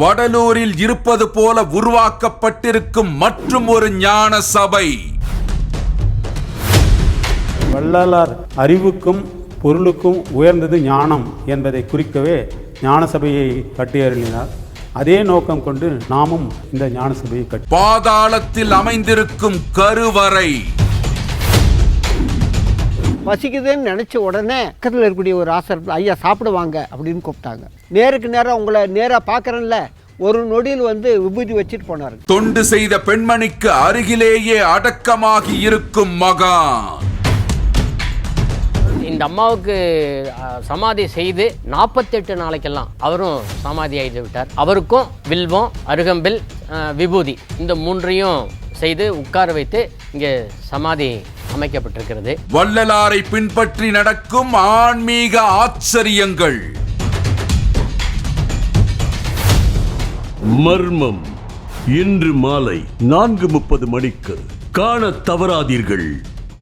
வடலூரில் இருப்பது போல உருவாக்கப்பட்டிருக்கும் மற்றும் ஒரு ஞான சபை. வள்ளலார் அறிவுக்கும் பொருளுக்கும் உயர்ந்தது ஞானம் என்பதை குறிக்கவே ஞான சபையை கட்டியருளினார். அதே நோக்கம் கொண்டு நாமும் இந்த ஞான சபையை கட்டி. பாதாளத்தில் அமைந்திருக்கும் கருவறை. பசிக்குதுன்னு நினச்ச உடனே பக்கத்தில் இருக்கக்கூடிய ஒரு ஆசர் ஐயா சாப்பிடுவாங்க அப்படின்னு கூப்பிட்டாங்க. நேருக்கு நேராக உங்களை நேராக பார்க்குறேன்ல, ஒரு நொடியில் விபூதி வச்சுட்டு போனார். தொண்டு செய்த பெண்மணிக்கு அருகிலேயே அடக்கமாகி இருக்கும் மகான். இந்த அம்மாவுக்கு சமாதி செய்து 48 நாளைக்கெல்லாம் அவரும் சமாதி ஆகிட்டு விட்டார். அவருக்கும் வில்வம், அருகம்பில், விபூதி இந்த 3ஐயும் செய்து உட்கார வைத்து இங்கே சமாதி அமைக்கப்பட்டிருக்கிறது. வள்ளலாரை பின்பற்றி நடக்கும் ஆன்மீக ஆச்சரியங்கள். மர்மம் இன்று மாலை 4:30 மணிக்கு காண தவறாதீர்கள்.